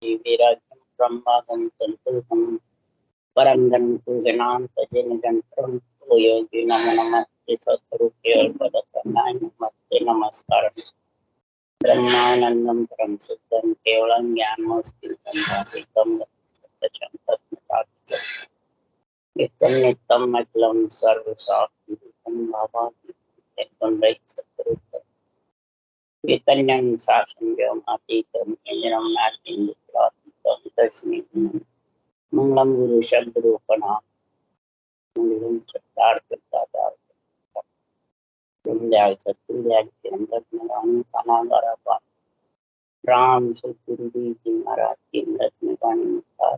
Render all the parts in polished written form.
विराजं ब्रह्मादं संतुलं परंगं पूजनां सजनगणं तो योगी नमो नमस्ते सत्रुप्य पदकर्णाय नमस्ते नमस्कार ब्रह्मानंदं परम सिद्धं केवलं ज्ञानमूर्तिं नित्यं नित्यं अखिलं सर्वशास्त्रं भावात्मकं सत्रुप्य चैतन्यं शासनव्यं अतीतं ज्ञानं नास्ति तस्मै मंगलम गुरु शब्द रूपणा मंगलम सत्कार करता ब्रह्मदयाल सत्याल के अंदर में कानागारा पा राम सतगुरु जी महाराज के अंदर में पानी मिलता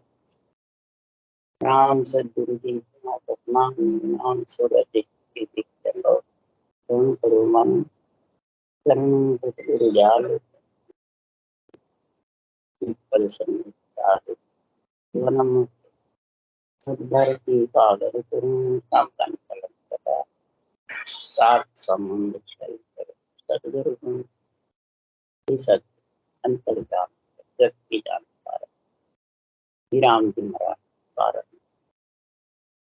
राम सतगुरु जी महात्मा नाम सूरज के दिक्कत तुम करो मन कर्म सतगुरु जाल परिसंता वनम सद्भर की कागर तुम काम करता सात संबंध सतगुरु सत अंतर्जान जग की जानकार श्री राम जी महाराज कारण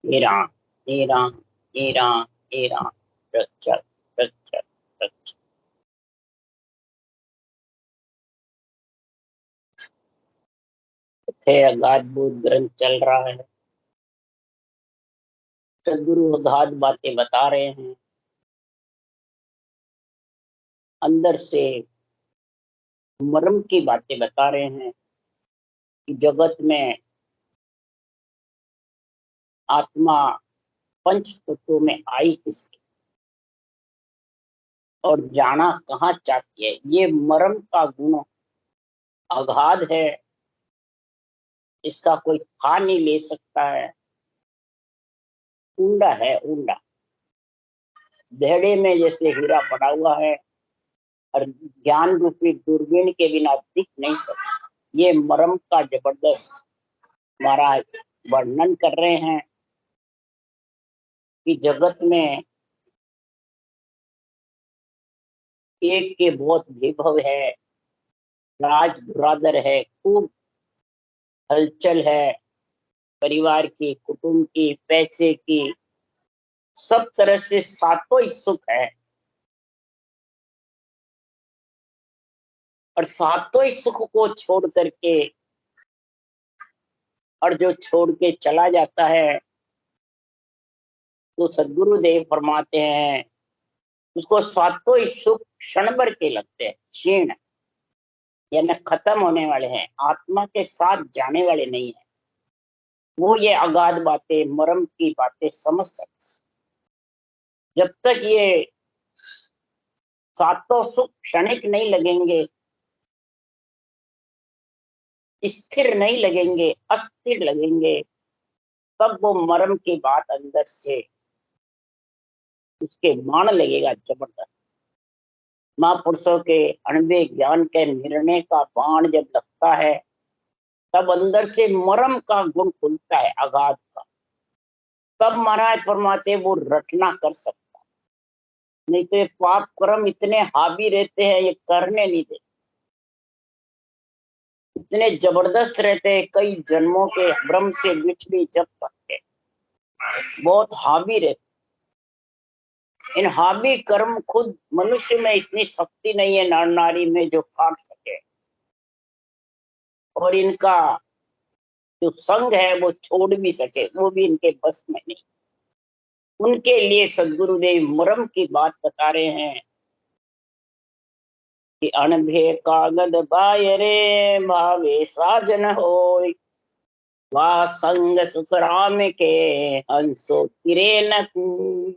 हे राम हे राम हे राम हे राम रक्षक रक्षक रक्षक। अद्भुत ग्रंथ चल रहा है, सदगुरु अगाध बातें बता रहे हैं, अंदर से मर्म की बातें बता रहे हैं कि जगत में आत्मा पंच तत्वों में आई किसके और जाना कहाँ चाहती है। ये मर्म का गुण अगाध है, इसका कोई खा नहीं ले सकता है। ऊंडा है, ऊंडा धेड़े में जैसे हीरा पड़ा हुआ है और ज्ञान रूपी दूरबीन के बिना दिख नहीं सकता। ये मर्म का जबरदस्त महाराज वर्णन कर रहे हैं कि जगत में एक के बहुत वैभव है, राज दुरादर है, खूब हलचल है, परिवार की, कुटुंब की, पैसे की, सब तरह से सातों ही सुख है और सातों ही सुख को छोड़ करके और जो छोड़ के चला जाता है तो सदगुरुदेव फरमाते हैं उसको सातों ही सुख क्षण भर के लगते हैं, क्षीण यानी खत्म होने वाले हैं, आत्मा के साथ जाने वाले नहीं है। वो ये अगाध बातें, मर्म की बातें समझ सकते। जब तक ये सातों सुख क्षणिक नहीं लगेंगे, स्थिर नहीं लगेंगे, अस्थिर लगेंगे, तब वो मर्म की बात अंदर से उसके बाण लगेगा जबरदस्त। महापुरुषों के अणुवे ज्ञान के निर्णय का बाण जब लगता है तब अंदर से मर्म का गुण खुलता है, अगाध का। तब महाराज फरमाते वो रटना कर सकता, नहीं तो ये पाप कर्म इतने हावी रहते हैं, ये करने नहीं देते, इतने जबरदस्त रहते हैं, कई जन्मों के भ्रम से बिछड़ी जब तक के बहुत हावी रहते। इन हावी कर्म खुद मनुष्य में इतनी शक्ति नहीं है, नर नारी में, जो काट सके, और इनका जो संग है वो छोड़ भी सके, वो भी इनके बस में नहीं। उनके लिए सदगुरुदेव मर्म की बात बता रहे हैं कि अणभे कागद बाय रे भावे साजन होय, वा संग सुख राम के हंसो तिरे न कोय।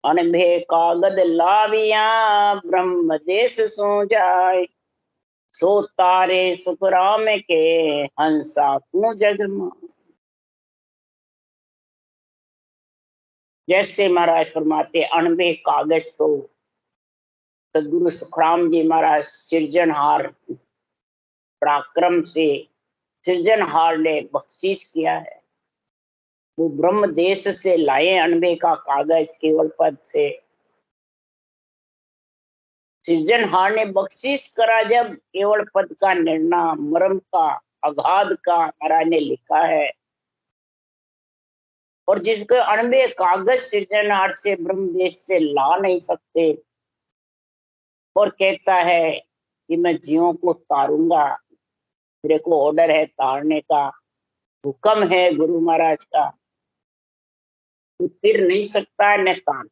अणभे कागद लाविया ब्रह्म देश सो जाय, सो तारे सुख राम के हंसा क्यों जगमा। जैसे महाराज फरमाते अणभे कागज तो सदगुरु सुखराम जी महाराज सृजनहार पराक्रम से सृजनहार ने बख्शीश किया है। वो ब्रह्म देश से लाए अणबे का कागज केवल पद से, सृजनहार ने बख्शिश करा जब केवल पद का निर्णय मर्म का अगाध का महाराज ने लिखा है, और जिसके अणबे कागज सृजनहार से ब्रह्मदेश से ला नहीं सकते, और कहता है कि मैं जीवों को तारूंगा, मेरे को ऑर्डर है तारने का, हुक्म है गुरु महाराज का, तू तिर नहीं सकता है न तार,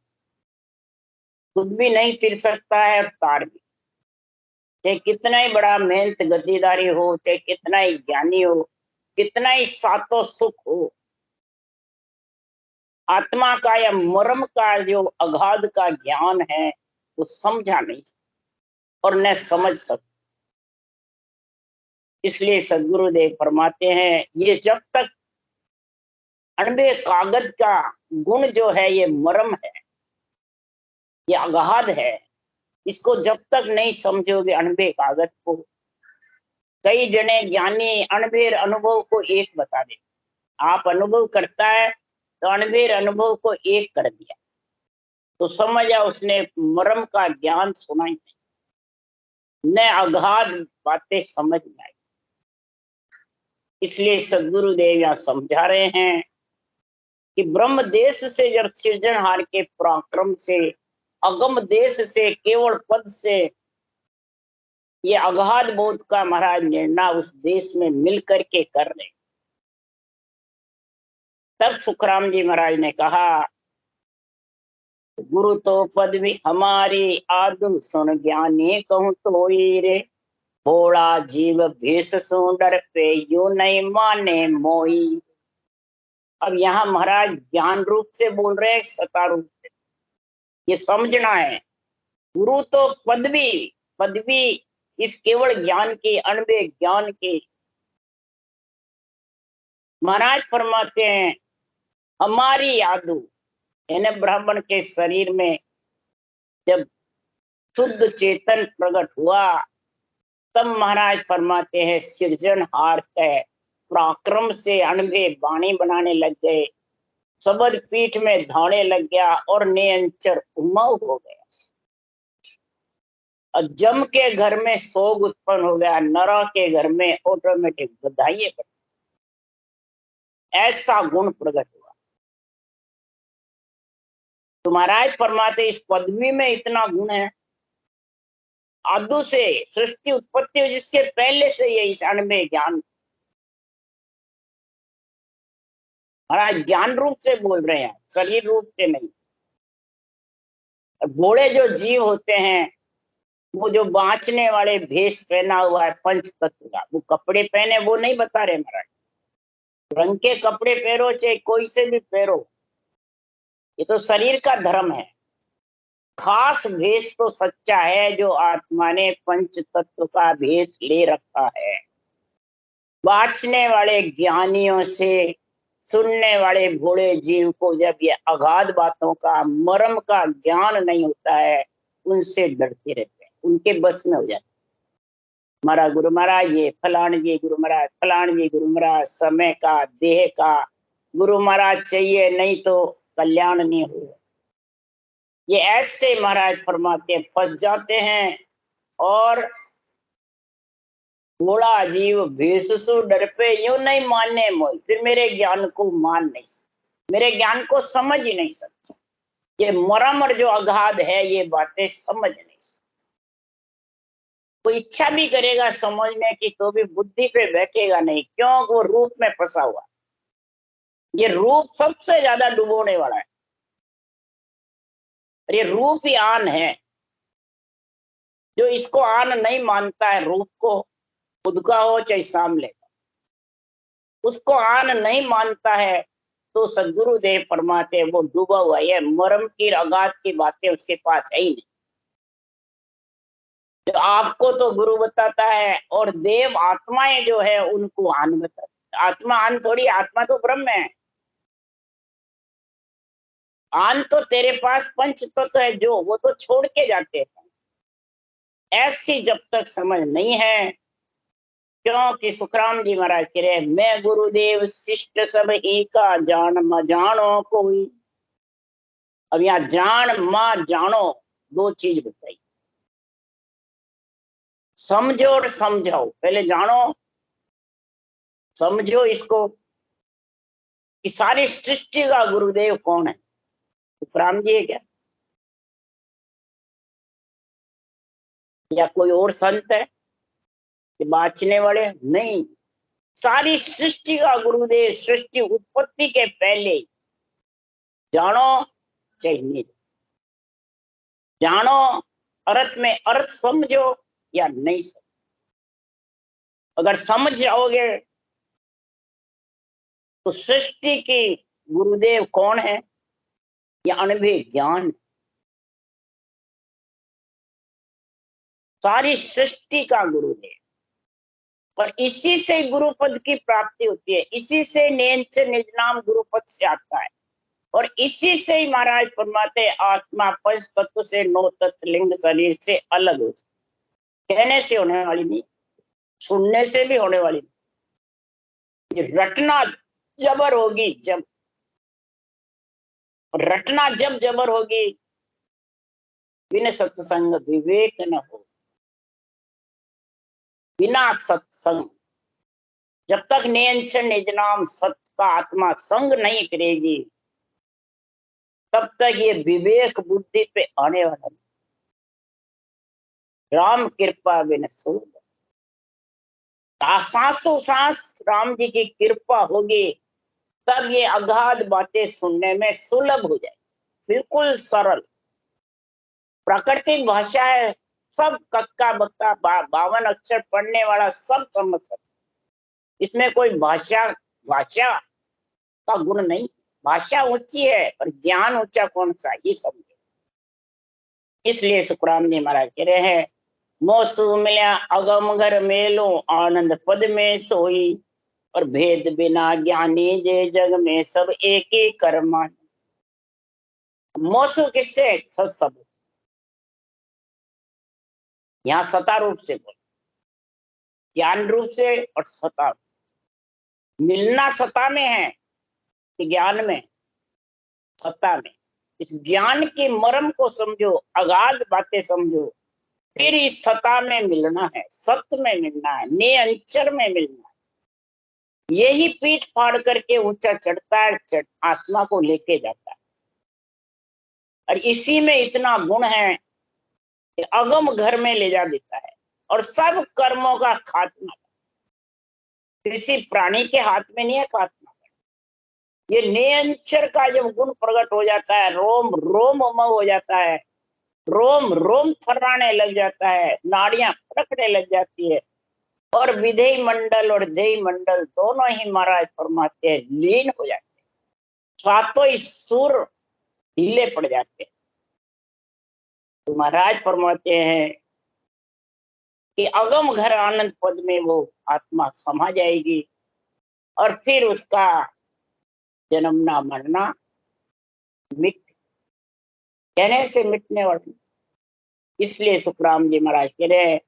खुद भी नहीं तिर सकता है और तार भी। चाहे कितना ही बड़ा मेहनत गद्दीदारी हो, चाहे कितना ही ज्ञानी हो, कितना ही सातों सुख हो, आत्मा का या मर्म का जो अगाध का ज्ञान है वो समझा नहीं सकता और न समझ सकता। इसलिए सदगुरुदेव फरमाते हैं ये जब तक अणबे कागज का गुण जो है, ये मर्म है, ये अगाध है, इसको जब तक नहीं समझोगे अणबे कागज को, कई जने ज्ञानी अणबेर अनुभव को एक बता दे, आप अनुभव करता है तो अणबेर अनुभव को एक कर दिया, तो समझा उसने मर्म का ज्ञान सुना ही नहीं, न अगाध बातें समझ में आई। इसलिए सदगुरुदेव यहाँ समझा रहे हैं कि ब्रह्म देश से जब सृजनहार के पराक्रम से, अगम देश से, केवल पद से, ये अगाध बोध का महाराज निर्णय उस देश में मिल करके कर रहे, तब सुखराम जी महाराज ने कहा गुरु तो पद भी हमारी आदु सुन ज्ञानी कहूं तो रे, भोला जीव भेष सो डर पे यू नहीं माने मोई। अब यहाँ महाराज ज्ञान रूप से बोल रहे हैं, सता रूप से, ये समझना है। गुरु तो पदवी इस केवल ज्ञान की, अणबे ज्ञान की, महाराज फरमाते हैं हमारी आदु, यानी ब्राह्मण के शरीर में जब शुद्ध चेतन प्रकट हुआ, तब महाराज फरमाते हैं सृजनहार के पराक्रम से अणबे वाणी बनाने लग गए, शब्द पीठ में धाने लग गया और नियंचर उमव हो गया, और जम के घर में सोग उत्पन्न हो गया, नरा के घर में ऑटोमेटिक बधाइए बढ़, ऐसा गुण प्रकट हुआ। तो महाराज फरमाते इस पदवी में इतना गुण है, आदु से सृष्टि उत्पत्ति हो जिसके पहले से ये इस अणबे ज्ञान, महाराज ज्ञान रूप से बोल रहे हैं, शरीर रूप से नहीं। बूढ़े जो जीव होते हैं, वो जो बाँचने वाले भेष पहना हुआ है पंच तत्व का, वो कपड़े पहने वो नहीं बता रहे महाराज, रंग के कपड़े पहनो चाहे कोई से भी पहनो, ये तो शरीर का धर्म है। खास भेष तो सच्चा है जो आत्मा ने पंच तत्व का भेष ले रखा है। बाँचने वाले ज्ञानियों से सुनने वाले भोले जीव को जब ये अगाध बातों का, मर्म का ज्ञान नहीं होता है, उनसे डरते रहते हैं, उनके बस में हो जाते। हमारा गुरु महाराज ये फलान जी गुरु महाराज, फलान जी गुरु महाराज, समय का, देह का गुरु महाराज चाहिए, नहीं तो कल्याण नहीं हो। ये ऐसे महाराज फरमाते फंस जाते हैं, और भोला जीव भेषसु डर पे यूं नहीं मानने मोई, फिर मेरे ज्ञान को मान नहीं सकते, मेरे ज्ञान को समझ ही नहीं सकते, ये मरम जो अगाध है ये बातें समझ नहीं सकते। कोई इच्छा भी करेगा समझने की तो भी बुद्धि पे बैठेगा नहीं, क्यों? वो रूप में फंसा हुआ, ये रूप सबसे ज्यादा डुबोने वाला है, और ये रूप ही आन है। जो इसको आन नहीं मानता है, रूप को, खुद का हो चाहे सामने का, उसको आन नहीं मानता है, तो सदगुरुदेव फरमाते वो डूबा हुआ है, मरम की अगाध की बातें उसके पास है ही नहीं। तो आपको तो गुरु बताता है, और देव आत्माएं जो है उनको आन बताता है। आत्मा आन थोड़ी, आत्मा तो ब्रह्म है, आन तो तेरे पास पंच तत्व है जो, वो तो छोड़ के जाते हैं। ऐसी जब तक समझ नहीं है, क्योंकि सुखराम जी महाराज कह रहे मैं गुरुदेव शिष्ट सब ही का जान म जानो कोई। अब यहाँ जान मां जानो दो चीज बताई, समझो और समझाओ। पहले जानो, समझो इसको कि सारी सृष्टि का गुरुदेव कौन है। तुकाराम जी है क्या, या कोई और संत है कि बाँचने वाले? नहीं, सारी सृष्टि का गुरुदेव, सृष्टि उत्पत्ति के पहले। जानो चाहे नहीं जानो, अर्थ में अर्थ समझो या नहीं समझो। अगर समझ जाओगे तो सृष्टि की गुरुदेव कौन है, या अनुभव ज्ञान। सारी सृष्टि का गुरुदेव, और इसी से गुरु पद की प्राप्ति होती है, इसी से नेंच निज नाम गुरु पद से आता है, और इसी से ही महाराज फरमाते आत्मा पंच तत्व से, नौ तत्व लिंग शरीर से अलग हो। कहने से होने वाली नहीं, सुनने से भी होने वाली नहीं। ये रटना जबर होगी, जब रटना जब जबर होगी, बिना सत्संग विवेक न हो। बिना सत्संग, जब तक नियंच निज नाम सत्य का आत्मा संग नहीं करेगी, तब तक ये विवेक बुद्धि पे आने वाला नहीं। राम कृपा बिन सुलभ, सांसों सांस राम जी की कृपा होगी, तब ये अगाध बातें सुनने में सुलभ हो जाए। बिल्कुल सरल प्राकृतिक भाषा है, सब कक्का बक्का 52 अक्षर पढ़ने वाला सब समझ सकता। इसमें कोई भाषा भाषा का गुण नहीं। भाषा ऊंची है पर ज्ञान ऊंचा कौन सा, ये समझो। इसलिए सुखराम जी महाराज कह रहे हैं, मोसु मिल्या अगम घर मेलो, आनंद पद में सोई, और भेद बिना ज्ञानी जे जग में सब एक ही कर्मा। मोसु किससे? सब यहाँ सता रूप से बोल, ज्ञान रूप से और सता। मिलना सता में है कि ज्ञान में? सता में। इस ज्ञान की मर्म को समझो, अगाध बातें समझो, फिर इस सता में मिलना है, सत्य में मिलना है, निरंतर में मिलना है। यही पीठ फाड़ करके ऊंचा चढ़ता है, आत्मा को लेके जाता है। और इसी में इतना गुण है कि अगम घर में ले जा देता है, और सब कर्मों का खात्मा। किसी प्राणी के हाथ में नहीं है खात्मा। ये निरंतर का जब गुण प्रकट हो जाता है, रोम रोम उमंग हो जाता है, रोम रोम थर्राने लग जाता है, नाड़ियां फड़कने लग जाती है, और विधेय मंडल और देय मंडल दोनों ही महाराज फरमाते हैं लीन हो जाते हैं। सातों ही सुर ढीले पड़ जाते हैं। तो महाराज फरमाते हैं कि अगम घर आनंद पद में वो आत्मा समा जाएगी, और फिर उसका जन्मना मरना मिट, कहने से मिटने वाला। इसलिए सुखराम जी महाराज कह रहे हैं,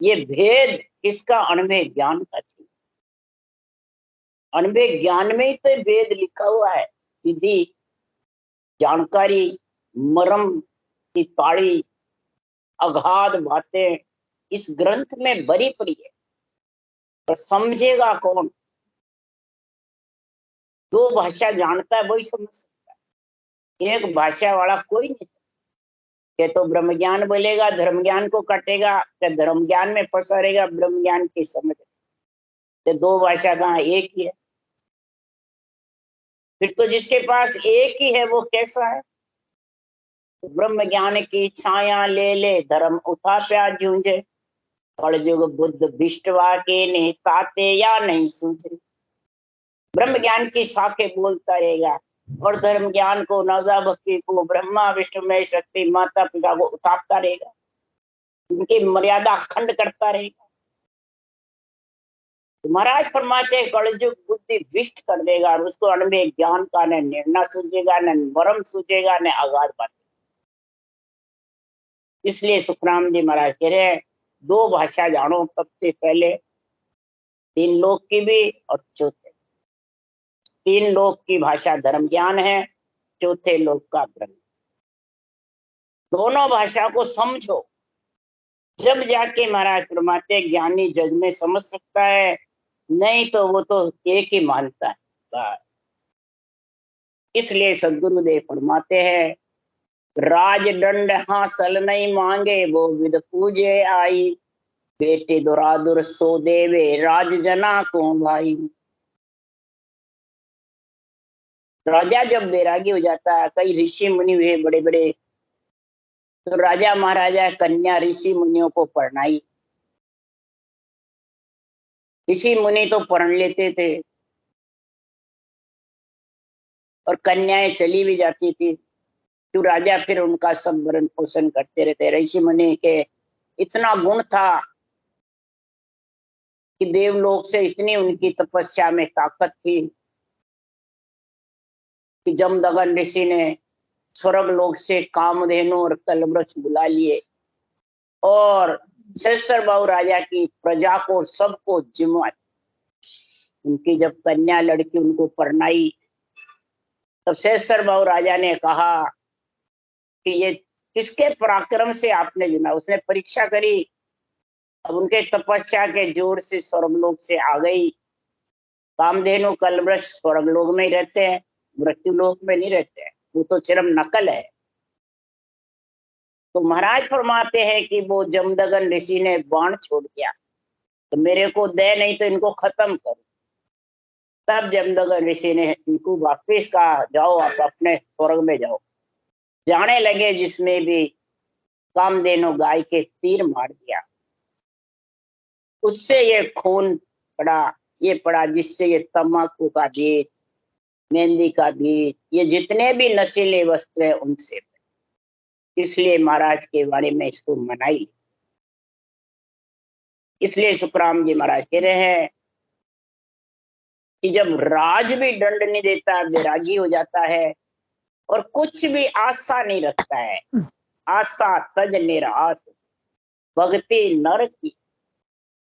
ये भेद किसका? अणुमेय ज्ञान का थी। अणुमेय ज्ञान में ही तो भेद लिखा हुआ है। विधि, जानकारी, मरम की ताड़ी, अगाध बातें इस ग्रंथ में भरी पड़ी है, पर समझेगा कौन? दो भाषा जानता है वही समझ सकता है, एक भाषा वाला कोई नहीं। के तो ब्रह्म ज्ञान बोलेगा, धर्म ज्ञान को कटेगा, तो धर्म ज्ञान में फंसा रहेगा, ब्रह्म ज्ञान की समझ। तो दो भाषा कहाँ, एक ही है। फिर तो जिसके पास एक ही है वो कैसा है? ब्रह्म ज्ञान की छाया ले ले, धर्म उठा प्यार झूंझे, कलयुग बुद्ध विष्टवा के नहीं ताते या नहीं सूझे। ब्रह्म ज्ञान की शाखे बोलता रहेगा, और धर्म ज्ञान को, नवदा भक्ति को, ब्रह्मा विष्णु में शक्ति माता पिता को उतारता रहेगा, उनकी मर्यादा अखंड करता रहेगा। तो महाराज फरमाते कलयुग बुद्धि विष्ट कर देगा, और उसको अणुमेय ज्ञान का न निर्णय सूझेगा, न वरम सूझेगा, न आगार बात। इसलिए सुखराम जी महाराज कह रहे हैं, दो भाषा जानो सबसे पहले, तीन लोक की भी और चौथे। तीन लोक की भाषा धर्म ज्ञान है, चौथे लोक का ब्रह्म। दोनों भाषा को समझो, जब जाके महाराज फरमाते ज्ञानी जग में समझ सकता है, नहीं तो वो तो एक ही मानता है बस। इसलिए सदगुरुदेव फरमाते हैं, राज दंड हासिल नहीं मांगे वो विद पूजे आई, बेटे दुरादुर सो देवे राज जना को भाई। राजा जब बैरागी हो जाता है, कई ऋषि मुनि हुए बड़े बड़े, तो राजा महाराजा कन्या ऋषि मुनियों को पढ़नाई। ऋषि मुनि तो पढ़ लेते थे और कन्याएं चली भी जाती थी, तो राजा फिर उनका सब भरण पोषण करते रहते। ऋषि मुनि के इतना गुण था कि देवलोक से इतनी उनकी तपस्या में ताकत थी कि जमदग्नि ऋषि ने स्वर्ग लोक से कामधेनु और कलवृक्ष बुला लिए और शेषर बाहु राजा की प्रजा को सबको जिम्मा। उनकी जब कन्या लड़की उनको परनाई, तब शेषर बाहु राजा ने कहा कि ये किसके पराक्रम से आपने जिना। उसने परीक्षा करी, अब उनके तपस्या के जोर से स्वर्गलोक से आ गई। कामधेनु कलवृक्ष स्वर्गलोक में ही रहते हैं, मृत्यु लोक में नहीं रहते हैं, वो तो चिरम नकल है। तो महाराज फरमाते हैं कि वो जमदग्नि ऋषि ने बाण छोड़ दिया, तो मेरे को दे नहीं तो इनको खत्म करो। तब जमदग्नि ऋषि ने इनको वापिस कहा, जाओ आप अपने स्वर्ग में जाओ। जाने लगे, जिसमें भी कामधेनु गाय के तीर मार दिया, उससे ये खून पड़ा, ये पड़ा, जिससे ये तम्बाकू का बीज, मेहंदी का बीज, ये जितने भी नशीले वस्त्र है उनसे। इसलिए महाराज के बारे में इसको मनाई। इसलिए सुखराम जी महाराज कह रहे हैं कि जब राज भी दंड नहीं देता, वैरागी हो जाता है और कुछ भी आशा नहीं रखता है, आशा तज निराश भक्ति नर की,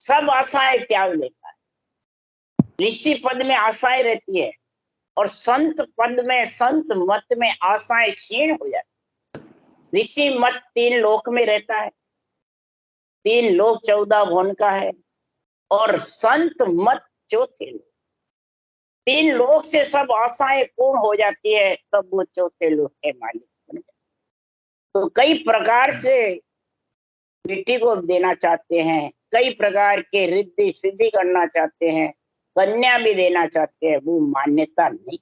सब आशाएं त्याग देता है। ऋषि पद में आशाएं रहती है और संत पद में, संत मत में आशाएं क्षीण हो जाती। ऋषि मत 3 लोक में रहता है, 3 लोक 14 भुवन का है, और संत मत 4थे लोक। 3 लोक से सब आशाएं पूर्ण हो जाती है, तब वो 4थे लोक के मालिक बन जाते। तो कई प्रकार से बेटी को देना चाहते हैं, कई प्रकार के रिद्धि सिद्धि करना चाहते हैं, कन्या भी देना चाहते हैं, वो मान्यता नहीं।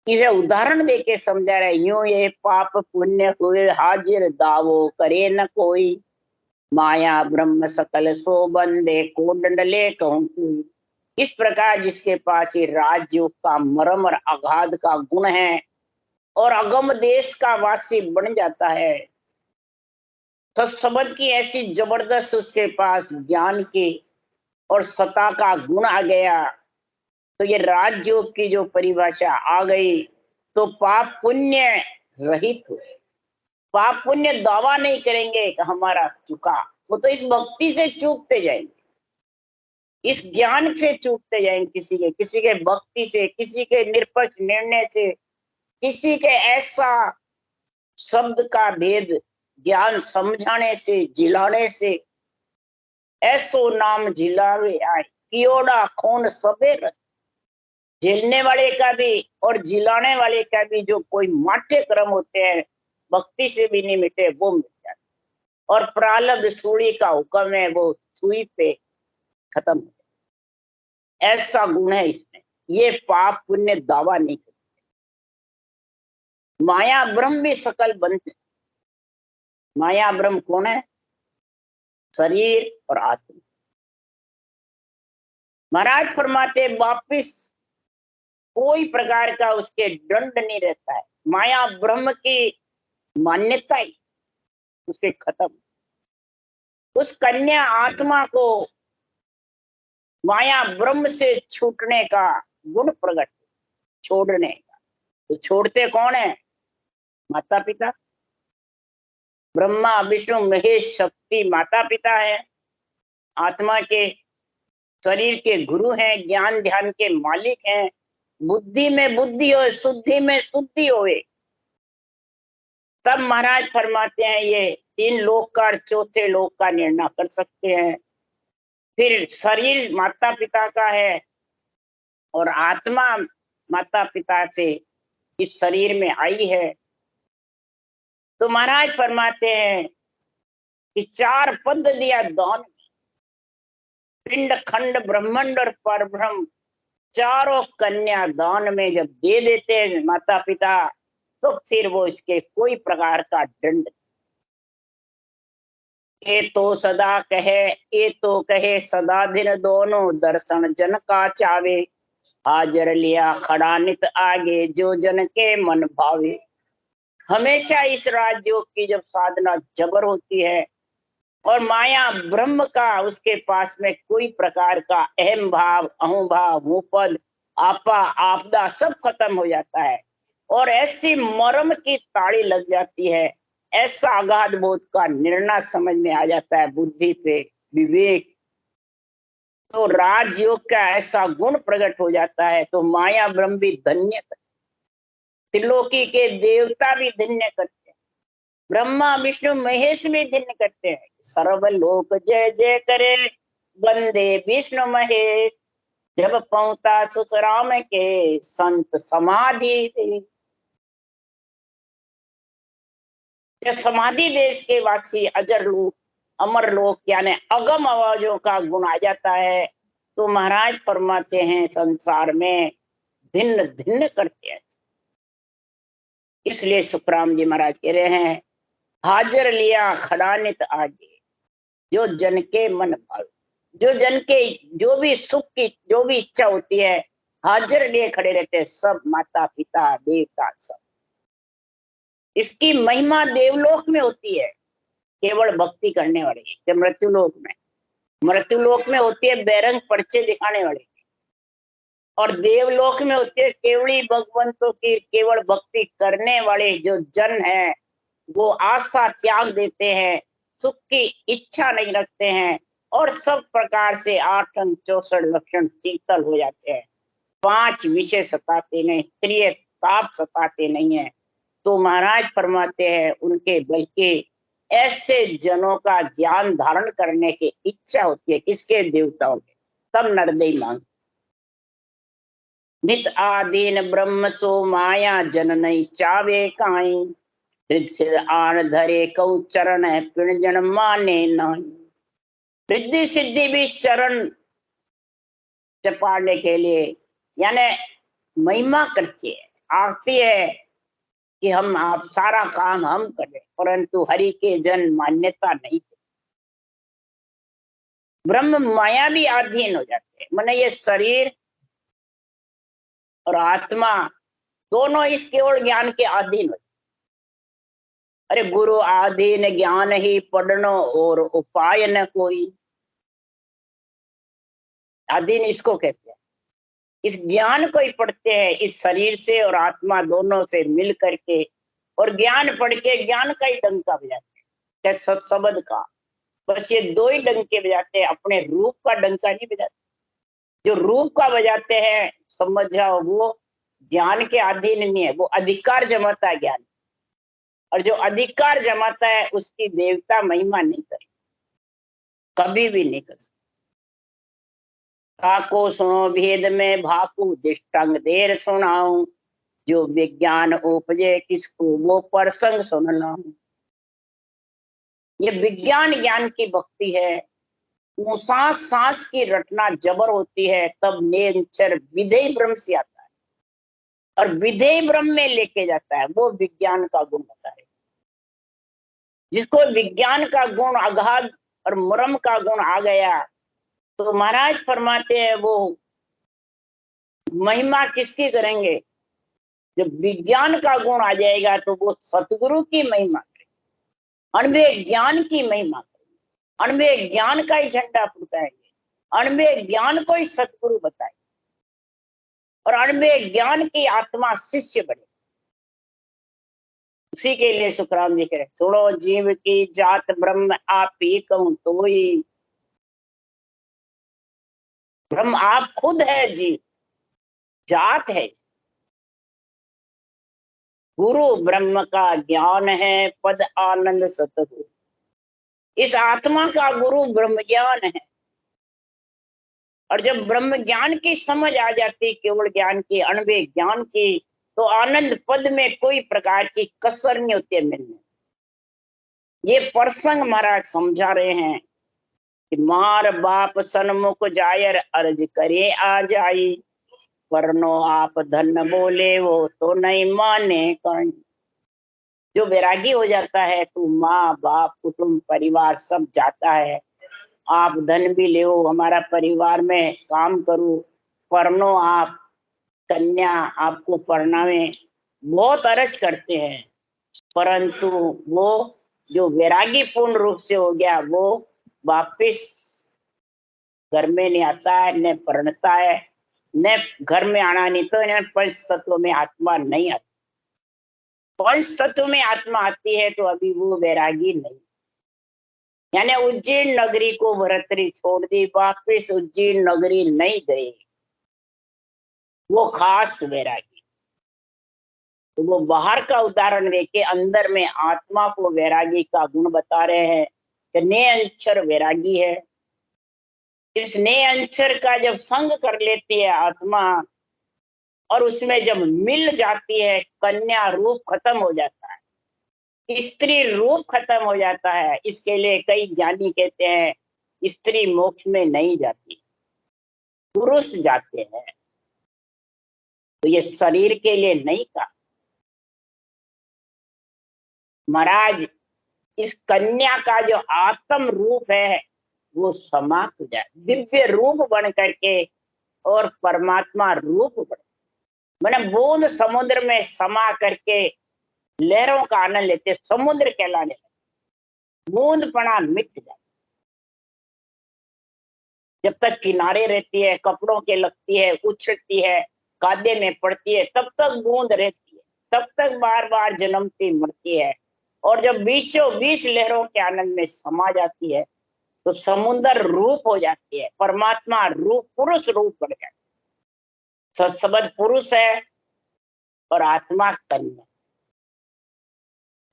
इसे उदाहरण देके समझा रहे, यूं ये पाप पुण्य हुए हाजिर, दावो करे न कोई, माया ब्रह्म सकल सो बंदे, को डंडले कहूं कोई। इस प्रकार जिसके पास ये राजयोग का मरम और अगाध का गुण है और अगम देश का वासी बन जाता है, तो शब्द की ऐसी जबरदस्त उसके पास ज्ञान की और सत्ता का गुण आ गया, तो ये राजयोग की जो परिभाषा आ गई, तो पाप पुण्य रहित हुए। पाप पुण्य दावा नहीं करेंगे कि हमारा चुका, वो तो इस भक्ति से चूकते जाएंगे, इस ज्ञान से चूकते जाएंगे, किसी के भक्ति से, किसी के निरपेक्ष निर्णय से, किसी के ऐसा शब्द का भेद ज्ञान समझाने से, जिलाने से। ऐसो नाम जिलावे आए, कियोड़ा खून सबे रख। झेलने वाले का भी और जिलाने वाले का भी जो कोई माठे कर्म होते हैं, भक्ति से भी नहीं मिटे, वो मिट जाते। और प्रारब्ध सूड़ी का हुक्म है, वो सुई पे खत्म हो जाए। ऐसा गुण है इसमें, ये पाप पुण्य दावा नहीं करते। माया ब्रह्म भी सकल बनते। माया ब्रह्म कौन है? शरीर और आत्मा। महाराज फरमाते वापिस कोई प्रकार का उसके दंड नहीं रहता है। माया ब्रह्म की मान्यता ही उसके खत्म। उस कन्या आत्मा को माया ब्रह्म से छूटने का गुण प्रकट, छोड़ने का। तो छोड़ते कौन है? माता पिता। ब्रह्मा विष्णु महेश शक्ति माता पिता है, आत्मा के, शरीर के गुरु हैं, ज्ञान ध्यान के मालिक हैं। बुद्धि में बुद्धि हो, शुद्धि में शुद्धि होए, तब महाराज फरमाते हैं ये तीन लोक का और चौथे लोक का निर्णय कर सकते हैं। फिर शरीर माता पिता का है और आत्मा माता पिता से इस शरीर में आई है। तो महाराज फरमाते हैं कि चार पद दिया दान में, पिंड खंड ब्रह्मांड और परब्रह्म चारों कन्या दान में जब दे देते हैं माता पिता, तो फिर वो इसके कोई प्रकार का दंड। ये तो सदा कहे, ये तो कहे सदा दिन दोनों दर्शन जन का चावे, हाजर लिया खड़ा नित आगे जो जन के मन भावे। हमेशा इस राजयोग की जब साधना जबर होती है और माया ब्रह्म का उसके पास में कोई प्रकार का अहम भाव, अहम भाव, मुपद, आपा आपदा सब खत्म हो जाता है और ऐसी मरम की ताड़ी लग जाती है, ऐसा अगाध बोध का निर्णय समझ में आ जाता है बुद्धि पे, विवेक। तो राजयोग का ऐसा गुण प्रकट हो जाता है तो माया ब्रह्म भी धन्य, त्रिलोकी के देवता भी धन्य करते हैं, ब्रह्मा विष्णु महेश भी धन्य करते हैं। सर्वलोक जय जय करे वंदे विष्णु महेश, जब पहुंचा सुख राम के संत समाधि थे। जब समाधि देश के वासी अजर लोक, अमर लोक यानी अगम आवाजों का गुण आ जाता है तो महाराज फरमाते हैं संसार में भिन्न भिन्न करते हैं। इसलिए सुखराम जी महाराज कह रहे हैं, हाजर लिया खड़ा नित आगे जो जन के मन भावे। जो जन के जो भी सुख की जो भी इच्छा होती है, हाजिर लिए खड़े रहते हैं सब माता पिता देवता सब। इसकी महिमा देवलोक में होती है केवल भक्ति करने वाले, मृत्युलोक में, मृत्युलोक में होती है बेरंग पर्चे दिखाने वाले, और देवलोक में होती है केवली भगवंतों की केवल भक्ति करने वाले जो जन है। वो आशा त्याग देते हैं, सुख की इच्छा नहीं रखते हैं और सब प्रकार से 8 अंग 64 लक्षण शीतल हो जाते हैं। 5 विषय सताते नहीं, प्रिय ताप सताते नहीं है। तो महाराज फरमाते हैं उनके बल्कि ऐसे जनों का ज्ञान धारण करने की इच्छा होती है, किसके? देवताओं के। तब नरदई मांग नित आदीन ब्रह्म सो माया जन नहीं चावे काई, आन धरे कऊ चरण है पिण जन माने नहीं। रिद्धि सिद्धि भी चरण चपाने के लिए यानी महिमा करती है, आती है कि हम आप सारा काम हम करें, परंतु हरि के जन मान्यता नहीं दे। ब्रह्म माया भी अधीन हो जाते हैं, माने ये शरीर और आत्मा दोनों इस केवल ज्ञान के अधीन हो। अरे गुरु आधीन ज्ञान ही पढ़नो और उपाय न कोई, अधीन इसको कहते हैं। इस ज्ञान को ही पढ़ते हैं इस शरीर से और आत्मा दोनों से मिल करके, और ज्ञान पढ़ के ज्ञान का ही डंका बजाते हैं, क्या सत्सबद का। बस ये 2 ही डंके बजाते हैं, अपने रूप का डंका नहीं बजाते। जो रूप का बजाते हैं समझ जाओ वो ज्ञान के अधीन नहीं है, वो अधिकार जमाता है ज्ञान, और जो अधिकार जमाता है उसकी देवता महिमा नहीं करे, कभी भी नहीं कर सकते। काको सुनो भेद में भाकू दिष्टांग देर सुनाऊं, जो विज्ञान उपजे किसको वो प्रसंग सुनना। ये विज्ञान ज्ञान की भक्ति है। सांस सांस की रटना जबर होती है, तब नेचर विधेय ब्रह्म से आता है और विधेय ब्रह्म में लेके जाता है, वो विज्ञान का गुण होता है। जिसको विज्ञान का गुण अगाध और मरम का गुण आ गया तो महाराज फरमाते हैं वो महिमा किसकी करेंगे? जब विज्ञान का गुण आ जाएगा तो वो सतगुरु की महिमा करेंगे, अनवे ज्ञान की महिमा करेंगे, अनवे ज्ञान का ही झंडा फुटाएंगे, अनवे ज्ञान को ही सतगुरु बताएंगे और अनवे ज्ञान की आत्मा शिष्य बने। उसी के लिए सुखराम जी कह रहे, सुनो जीव की जात ब्रह्म आप ही कहूं तो ही। ब्रह्म आप खुद है, जीव जात है। गुरु ब्रह्म का ज्ञान है, पद आनंद सतगुरु। इस आत्मा का गुरु ब्रह्म ज्ञान है। और जब ब्रह्म ज्ञान की समझ आ जाती, केवल ज्ञान की, अणवे ज्ञान की, तो आनंद पद में कोई प्रकार की कसर नहीं होती है मिलने। ये प्रसंग महाराज समझा रहे हैं कि मार बाप सन्मुख जायर अर्ज करे आ जाई, वरनो आप धन बोले वो तो नहीं माने कहीं। जो वैरागी हो जाता है तो माँ बाप कुटुंब परिवार सब जाता है, आप धन भी ले, हमारा परिवार में काम करो, परनो आप, कन्या आपको परनावे, बहुत अरज करते हैं। परंतु वो जो वैरागी पूर्ण रूप से हो गया, वो वापिस घर में नहीं आता है, न परणता है, न घर में आना, नहीं तो न पंच तत्व में आत्मा नहीं आती। पंच तत्व में आत्मा आती है तो अभी वो वैरागी नहीं। यानी उज्जैन नगरी को भरतरी छोड़ दी, वापिस उज्जैन नगरी नहीं गए, वो खास वैरागी। तो वो बाहर का उदाहरण देके अंदर में आत्मा को वैरागी का गुण बता रहे हैं कि ने अंचर वैरागी है। इस ने अंचर का जब संग कर लेती है आत्मा और उसमें जब मिल जाती है, कन्या रूप खत्म हो जाता है, स्त्री रूप खत्म हो जाता है। इसके लिए कई ज्ञानी कहते हैं स्त्री मोक्ष में नहीं जाती, पुरुष जाते हैं। तो ये शरीर के लिए नहीं कहा महाराज। इस कन्या का जो आत्म रूप है वो समाप्त हो जाए, दिव्य रूप बन करके और परमात्मा रूप बन, मैंने बूंद समुद्र में समा करके लहरों का आनंद लेते, समुद्र कहलाने लगे, बूंद पना मिट जाए। जब तक किनारे रहती है, कपड़ों के लगती है, उछलती है, कादे में पड़ती है, तब तक बूंद रहती है, तब तक बार बार जन्मती मरती है। और जब बीचों बीच लहरों के आनंद में समा जाती है तो समुद्र रूप हो जाती है, परमात्मा रूप, पुरुष रूप बढ़ जाती है। सत्सबद पुरुष है और आत्मा कन्या,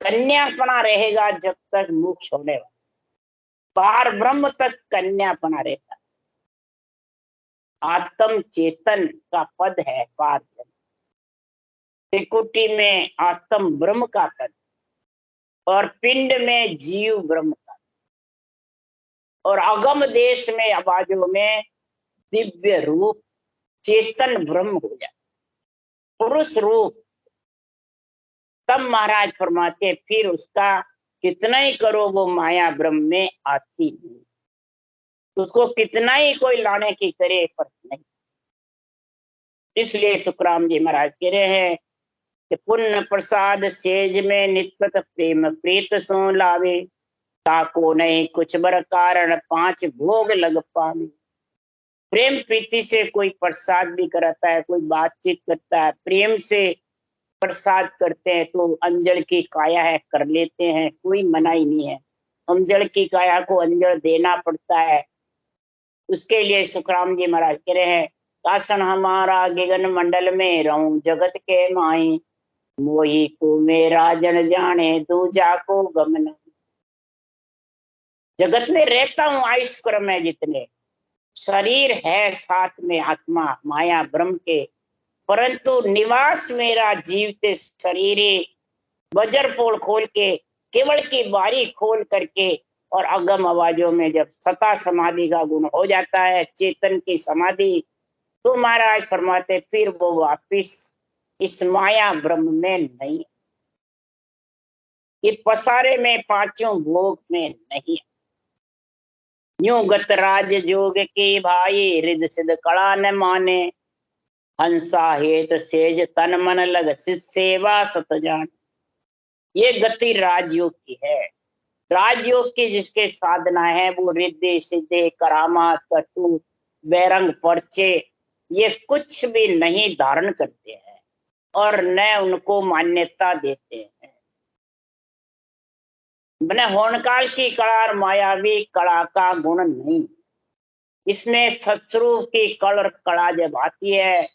कन्यापना रहेगा जब तक मोक्ष होने वाला, पार ब्रह्म तक कन्यापना रहता है। आत्म चेतन का पद है पार ब्रह्म, त्रिकुटी में आत्म ब्रह्म का पद, और पिंड में जीव ब्रह्म का, और अगम देश में आवाजों में दिव्य रूप चेतन ब्रह्म हो जाए, पुरुष रूप। तब महाराज फरमाते फिर उसका कितना ही करो वो माया ब्रह्म में आती नहीं, उसको कितना ही कोई लाने की करे पर नहीं। इसलिए सुखराम जी महाराज कह रहे हैं कि पुण्य प्रसाद सेज में नित्पत प्रेम प्रीत सो लावे, ताको नहीं कुछ बर कारण पांच भोग लग पावे। प्रेम प्रीति से कोई प्रसाद भी कराता है, कोई बातचीत करता है, प्रेम से प्रसाद करते हैं तो अंजल की काया है कर लेते हैं, कोई मनाही नहीं है। अंजल की काया को अंजल देना पड़ता है। उसके लिए सुखराम जी महाराज कह रहे हैं, कासन हमारा गगन मंडल में रहूं जगत के माई, मोही को मेरा जन जाने दूजा को गमन। जगत में रहता हूं, आयुष क्रम है जितने, शरीर है साथ में आत्मा माया ब्रह्म के, परंतु निवास मेरा जीवते शरीर वज्र पोल खोल के, केवल की बारी खोल करके, और अगम आवाजों में जब सता समाधि का गुण हो जाता है, चेतन की समाधि, तो महाराज फरमाते फिर वो वापिस इस माया ब्रह्म में नहीं, ये पसारे में पांचों भोग में नहीं। यूं गत राज जोग के भाई हृदय सिद्ध कड़ा न माने, हंसा हेत सेज तन मन लग सेवा सत जान। ये गति राजयोग की है। राजयोग की जिसके साधना है वो रिद्धि सिद्धि करामात कटु बैरंग पर्चे ये कुछ भी नहीं धारण करते हैं और न उनको मान्यता देते हैं। मैंने होनकाल की कला और मायावी कला का गुण नहीं, इसमें सत्स्वरूप की कल और कला जब आती है,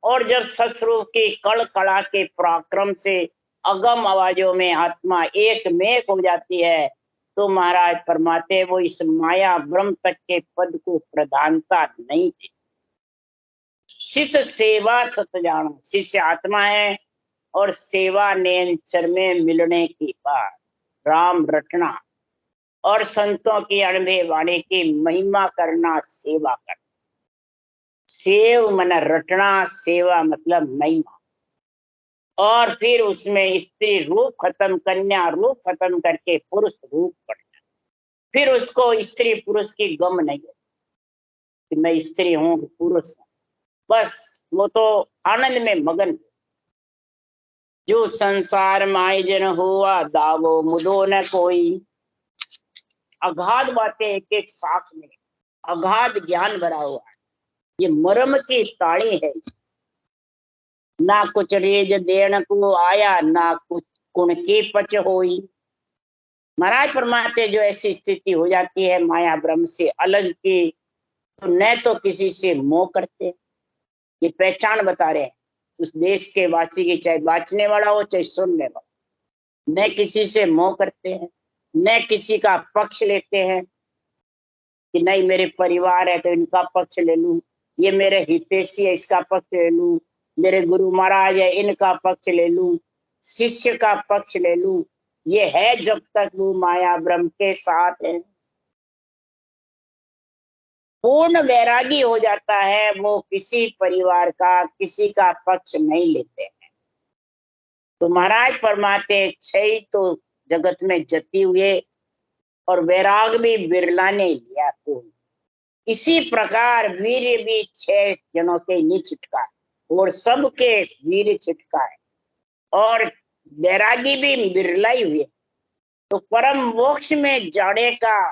और जब सत्स्वरूप की कल कला के पराक्रम से अगम आवाजों में आत्मा एक मेक हो जाती है, तो महाराज फरमाते वो इस माया ब्रह्म तक के पद को प्रधानता नहीं थे। शिष्य सेवा सत जाना, शिष्य आत्मा है और सेवा नेचर में मिलने के बाद राम रटना और संतों की अनुभव वाणी की महिमा करना, सेवा करना। सेव मन रटना, सेवा मतलब महिमा। और फिर उसमें स्त्री रूप खत्म, कन्या रूप खत्म करके पुरुष रूप पड़ना। फिर उसको स्त्री पुरुष की गम नहीं है कि मैं स्त्री हूं पुरुष हूं, बस वो तो आनंद में मगन। जो संसार मायजन हुआ दावो मुदो न कोई। अगाध बातें एक एक साथ में, अगाध ज्ञान भरा हुआ है। ये मरम की ताड़ी है। ना कुछ रेज देण को आया, ना कुछ गुण की पच होई। महाराज फरमाते जो ऐसी स्थिति हो जाती है माया ब्रह्म से अलग की, तो न तो किसी से मोह करते, ये पहचान बता रहे हैं उस देश के वासी की, चाहे बांचने वाला हो चाहे सुनने वाला। न किसी से मोह करते हैं, न किसी का पक्ष लेते हैं कि नहीं मेरे परिवार है तो इनका पक्ष ले लूं, ये मेरे हितैषी है इसका पक्ष ले लूं, मेरे गुरु महाराज है इनका पक्ष ले लूं, शिष्य का पक्ष ले लूं। ये है जब तक वो माया ब्रह्म के साथ है। पूर्ण वैरागी हो जाता है, वो किसी परिवार का किसी का पक्ष नहीं लेते हैं। तो महाराज फरमाते छह तो जगत में जती हुए और वैराग भी बिरला ने लिया। तो इसी प्रकार वीर भी 6 जनों के नहीं छिटका और सबके वीर छिटका है, और वैरागी भी बिरला ही हुए। तो परम मोक्ष में जाने का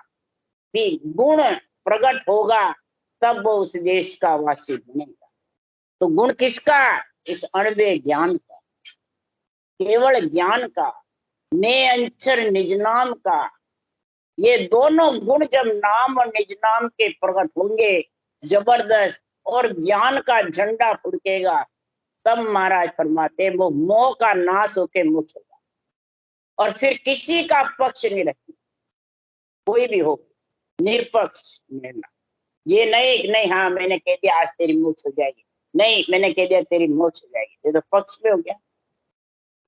भी गुण प्रकट होगा, तब वो उस देश का वासी बनेगा। तो गुण किसका? इस अणवे ज्ञान का, केवल ज्ञान का, ने अंचर निज नाम का। ये दोनों गुण जब नाम और निज नाम के प्रकट होंगे जबरदस्त, और ज्ञान का झंडा फुड़केगा, तब महाराज फरमाते वो मोह का नाश होके मुक्त होगा और फिर किसी का पक्ष नहीं रखेगा। कोई भी हो, निरपक्ष निर्णय। ये नहीं हाँ मैंने कह दिया आज तेरी मोक्ष हो जाएगी, नहीं मैंने कह दिया तेरी मोक्ष हो जाएगी, ये तो पक्ष में हो गया।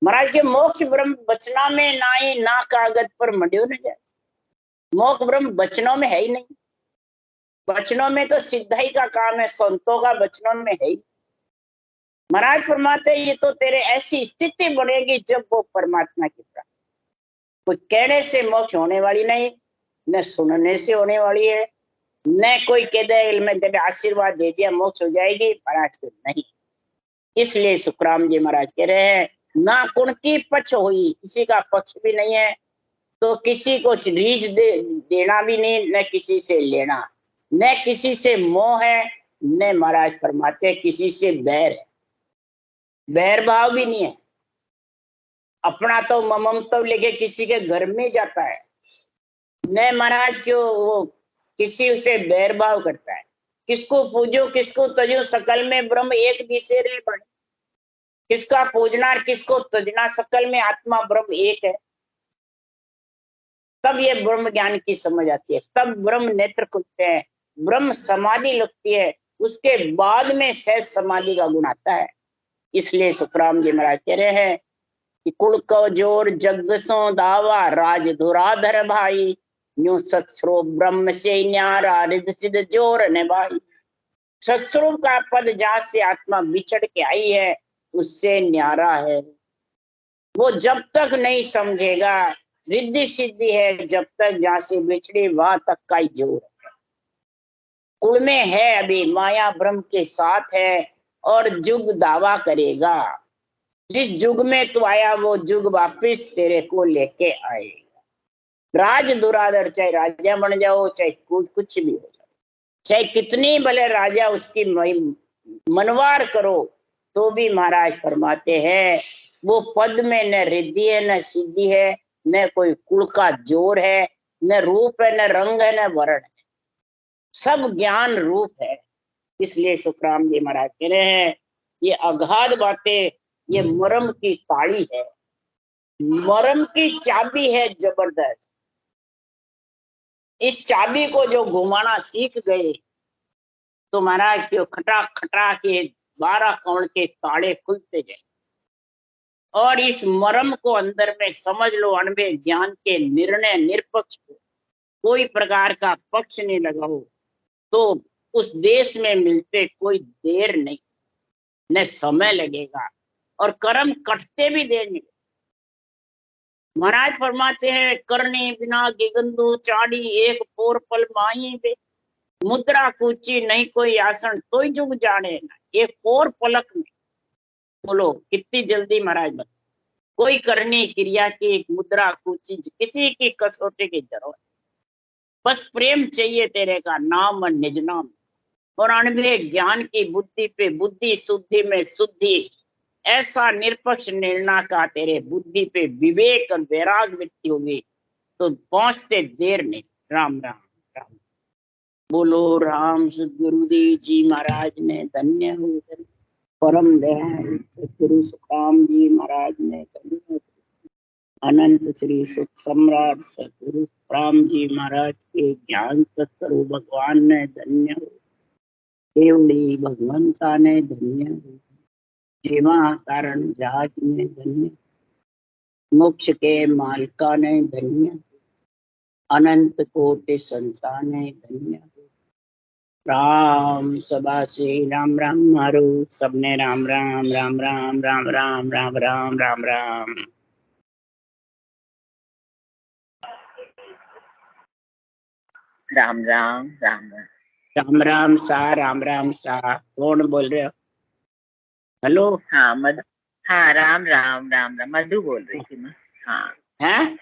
महाराज के मोक्ष ब्रह्म बचना में ना ही ना कागज पर मड्यो न जाए। मोक्ष ब्रह्म बचनों में है ही नहीं, बचनों में तो सिद्धाई का काम है, संतों का बचनों में है ही। महाराज फरमाते ये तो तेरे ऐसी स्थिति बनेगी जब वो परमात्मा की प्राप्ति। कुछ कहने से मोक्ष होने वाली नहीं, न सुनने से होने वाली है, न कोई कह दे मैं तेरे आशीर्वाद दे दिया मोक्ष हो जाएगी, महाराज को नहीं। इसलिए सुखराम जी महाराज कह रहे हैं ना कुण की पक्ष हुई, किसी का पक्ष भी नहीं है, तो किसी को रीझ देना भी नहीं, न किसी से लेना, न किसी से मोह है, न महाराज फरमाते किसी से बैर है, बैर भाव भी नहीं है। अपना तो ममत्व लेके किसी के घर में जाता है, न महाराज क्यों वो किसी से बैर भाव करता है। किसको पूजो किसको तजो, सकल में ब्रह्म एक दिशे रे बने। किसका पूजना किसको तजना, सकल में आत्मा ब्रह्म एक है। तब ये ब्रह्म ज्ञान की समझ आती है, तब ब्रह्म नेत्र खुलते हैं, ब्रह्म समाधि लगती है, उसके बाद में सहज समाधि का गुण आता है। इसलिए सुखराम जी महाराज कह रहे हैं कि कुल को जोर जग सो दावा, राज दुराधर भाई, यूं सत्स्वरूप ब्रह्म से न्यारा, रिद्ध सिद्ध जोर ने भाई। सत्स्वरूप का पद जहां से आत्मा बिछड़ के आई है उससे न्यारा है। वो जब तक नहीं समझेगा रिद्धि सिद्धि है, जब तक जहां से बिछड़ी वहां तक का ही जोर है। कुल में है अभी, माया ब्रह्म के साथ है और जुग दावा करेगा। जिस युग में तू आया वो युग वापिस तेरे को लेके आएगा। राज दुरादर, चाहे राजा बन जाओ चाहे कुछ भी हो जाए, चाहे कितनी भले राजा उसकी मनवार करो, तो भी महाराज फरमाते हैं वो पद में न रिद्धि है न सिद्धि है, न कोई कुल का जोर है, न रूप है न रंग है न वर्ण है, सब ज्ञान रूप है। इसलिए सुखराम जी महाराज कह रहे हैं ये अगाध बातें, ये मरम की ताड़ी है, मरम की चाबी है जबरदस्त। इस चाबी को जो घुमाना सीख गए तो महाराज के खटरा खटरा के 12 कौड़ के ताड़े खुलते गए। और इस मर्म को अंदर में समझ लो, अनबे ज्ञान के निर्णय निरपक्ष को कोई प्रकार का पक्ष नहीं लगाओ तो उस देश में मिलते कोई देर नहीं, न समय लगेगा और कर्म कटते भी देर नहीं। महाराज फरमाते हैं, करनी बिना गिगंदू चाड़ी एक पोर पल माही बे, मुद्रा कूची नहीं कोई आसन तोय जुग जाने ना, एक पोर पलक में। बोलो कितनी जल्दी महाराज बता, कोई करनी क्रिया की एक मुद्रा कूची किसी की कसौटी की जरूरत, बस प्रेम चाहिए तेरे का नाम और निज नाम। और अनभे ज्ञान की बुद्धि पे बुद्धि, शुद्धि में शुद्धि, ऐसा निरपक्ष निर्णय का तेरे बुद्धि पे विवेक और वैराग वृत्ति होगी तो पहुंचते देर नहीं। राम राम राम। बोलो राम सदगुरुदेव जी महाराज ने धन्य हो, परम दयाल सदगुरु सुखराम जी महाराज ने धन्य हो, अनंत श्री सुख सम्राट सदगुरु राम जी महाराज के ज्ञान सत्सरु भगवान ने धन्य हो, केवड़ी भगवंता ने धन्य हो, जीवा कारण जहाज ने धन्य, मोक्ष के मालिका ने धन्य, अनंत कोटि संतान ने धन्य। राम सभा से राम राम मारो, सबने राम राम राम राम राम राम राम राम राम राम। राम राम राम राम राम राम सा, राम राम सा। कौन बोल रहे हो? हेलो। हाँ मधु, हाँ राम राम राम राम, मधु बोल रही थी मैं। हाँ हैं?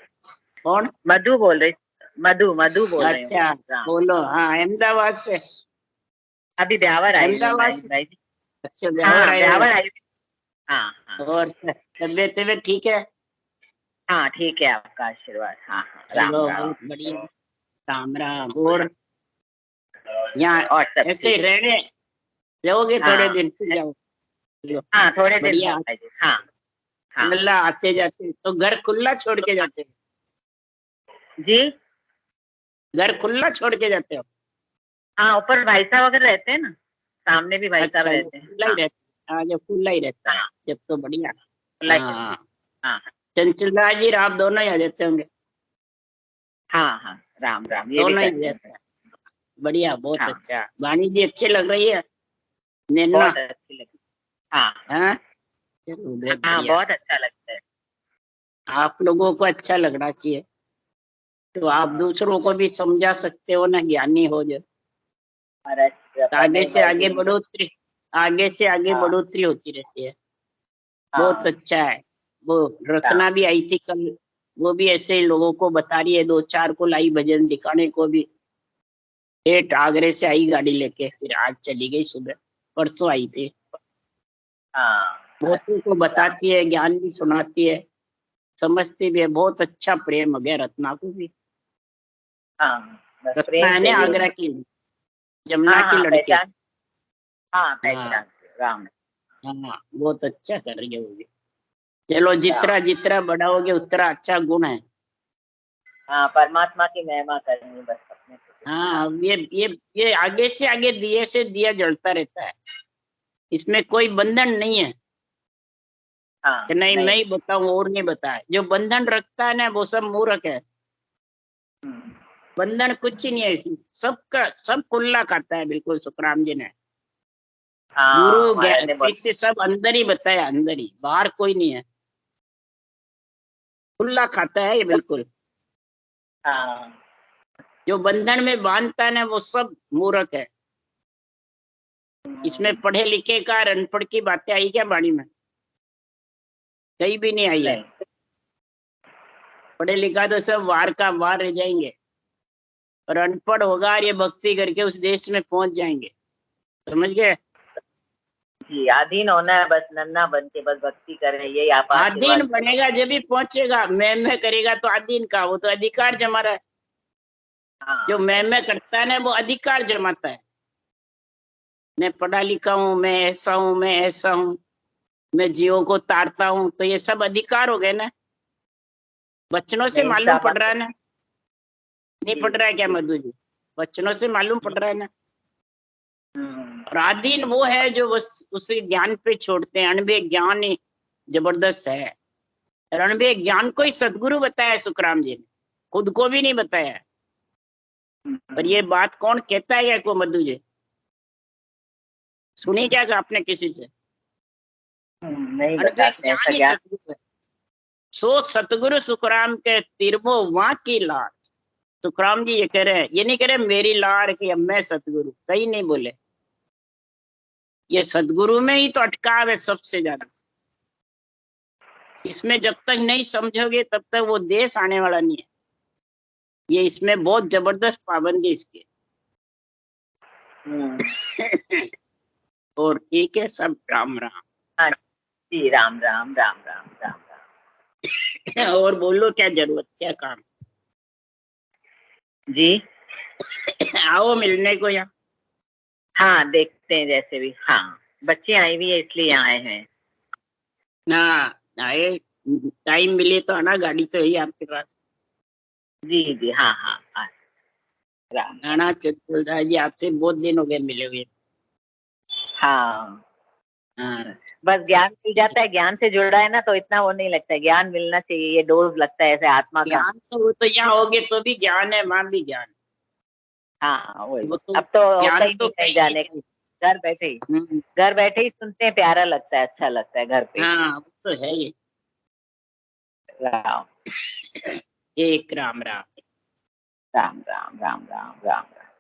कौन? मधु बोल रही, मधु मधु बोल रही हूँ। अच्छा बोलो। हाँ अहमदाबाद से। अभी ब्यावर आई हूँ अहमदाबाद मैं से। भाई जी। अच्छा ब्यावर हाँ आए ब्यावर हो। आई हूँ। हाँ हाँ और तबियत ठीक है? हाँ ठीक है, आपका आशीर्वाद। हाँ हाँ राम चलो राम। बहुत बढ़िया। राम राम। और यहाँ और सब ऐसे ठीक। रहने रहोगे थोड़े हाँ दिन फिर जाओ? चलो हाँ थोड़े दिन बढ़िया। भाई जी। हाँ हाँ अल्लाह आते जाते तो घर खुला छोड़ के जाते हो? जी। घर खुला छोड़ के जाते हो? हाँ ऊपर भाई साहब वगैरह रहते हैं ना, सामने भी भाई साहब अच्छा रहते हैं। खुला ही हाँ रहता है। हाँ जब खुला ही रहता है हाँ जब तो बढ़िया। खुला ही रहता हाँ है। हाँ चंचला जी आप दोनों ही आ जाते होंगे? हाँ हाँ राम राम, ये भी दोनों ही आ करते जाते हैं। हैं। बढ़िया बहुत हाँ अच्छा। वाणी जी अच्छी लग रही है नैना। बहुत अच्छी लगी। हाँ हाँ चलो बहुत हाँ बढ़िया। बहुत अच्छा लगता है। आप लोगों को अच्छा लगना चाहिए तो आप दूसरों को भी समझा सकते हो ना, ज्ञानी हो जाए। महाराज आगे नहीं से भाई आगे जी। बढ़ोतरी, आगे से आगे हाँ बढ़ोतरी होती रहती है। बहुत हाँ अच्छा है। वो हाँ रत्ना भी आई थी कल, वो भी ऐसे ही लोगों को बता रही है, 2-4 को लाई भजन दिखाने को भी। हेठ आगरे से आई गाड़ी लेके, फिर आज चली गई, सुबह परसों आई थी। हाँ बहुतों को बताती है, ज्ञान भी सुनाती है, समझती भी है। बहुत अच्छा प्रेम हो गया रत्ना को भी। हाँ बस रत्ना प्रेम है ना चाहिए। आगरा की, जमुना हाँ की हाँ लड़की। पहचान, हाँ हाँ पहचान राम हाँ बहुत अच्छा कर रही है वो भी। चलो जितना राम। जितना बढ़ाओगे उतना अच्छा गुण है। हाँ परमात्मा की महिमा करनी बस अपने को। हाँ ये आगे से आगे दिए से दिया जलता रहता है, इसमें कोई बंधन नहीं है हाँ कि नहीं मैं नहीं। ही बताऊं और नहीं बताए। जो बंधन रखता है ना वो सब मूर्ख है। हम्म, बंधन कुछ ही नहीं है इसमें, सबका सब खुला खाता है। बिल्कुल सुखराम जी ने, गुरु हाँ महाराज ने बोला। शिष्य सब अंदर ही बताया, अंदर ही, बाहर कोई नहीं है। खुला खाता है ये बिल्कुल। हाँ जो बंधन में बांधता है ना वो सब मूर्ख है। इसमें पढ़े लिखे का अनपढ़ की बातें आई क्या वाणी में? कहीं भी नहीं आई है। नहीं। पढ़े लिखा तो सब वार का वार रह जाएंगे, और अनपढ़ होगा और ये भक्ति करके उस देश में पहुंच जाएंगे। समझ गए? जी आधीन होना है बस, नन्ना बन के बस भक्ति कर रहे, यही आप आधीन आशीर्वाद। बनेगा जब भी पहुंचेगा। मैं करेगा तो आधीन का, वो तो अधिकार जमा रहा है। हाँ जो मैं करता है ना वो अधिकार जमाता है। मैं पढ़ा लिखा हूँ, मैं ऐसा हूँ, मैं ऐसा हूँ, मैं जीवों को तारता हूँ, तो ये सब अधिकार हो गए ना, बचनों से मैं मालूम इंसान पड़ रहा है ना। नहीं पढ़ रहा है क्या मधु जी? वचनों से मालूम पड़ रहा है ना। और आधीन वो है जो उसे ज्ञान पे छोड़ते हैं। अणबे ज्ञान ही जबरदस्त है। अणबे ज्ञान को ही सदगुरु बताया सुखराम जी ने, खुद को भी नहीं बताया। पर ये बात कौन कहता है को मधु जी? सुनी क्या आपने किसी से? नहीं अणबे बताते ज्ञान ऐसा ही ज्ञान। सतगुरु है। सो सतगुरु सुखराम के तिरमो वहां की लार। सुखराम जी ये कह रहे हैं, ये नहीं कह रहे मेरी लार की अब मैं सतगुरु, कहीं नहीं बोले। ये सतगुरु में ही तो अटकाव है सबसे ज्यादा। इसमें जब तक नहीं समझोगे तब तक वो देश आने वाला नहीं है। ये इसमें बहुत जबरदस्त पाबंदी इसकी। और ठीक है सब। राम राम। हाँ जी, राम राम राम राम राम राम। और बोलो क्या जरूरत, क्या काम? जी आओ मिलने को यहाँ। हाँ देखते हैं जैसे भी। हाँ बच्चे आई हुई है इसलिए आए हैं। ना आए, टाइम मिले तो आना, गाड़ी तो है आपके पास। जी जी हाँ हाँ हाँ। राम आना चल रहा जी, आपसे बहुत दिन हो गए मिले हुए। हाँ हाँ बस ज्ञान मिल जाता है, ज्ञान से जुड़ रहा है ना तो इतना वो नहीं लगता है। ज्ञान मिलना चाहिए, ये डोज लगता है ऐसे आत्मा का। ज्ञान तो वो तो यहाँ होगे तो भी ज्ञान है, वहां भी ज्ञान। हाँ वही। वो तो अब तो होता ज्ञान ही तो नहीं कहीं कहीं जाने नहीं। का, घर बैठे ही। हम्म, घर बैठे ही सुनते हैं, प्यारा लगता है, अच्छा लगता है घर पे ही। हाँ वो तो है ही। राम एक राम राम। राम राम राम राम राम राम।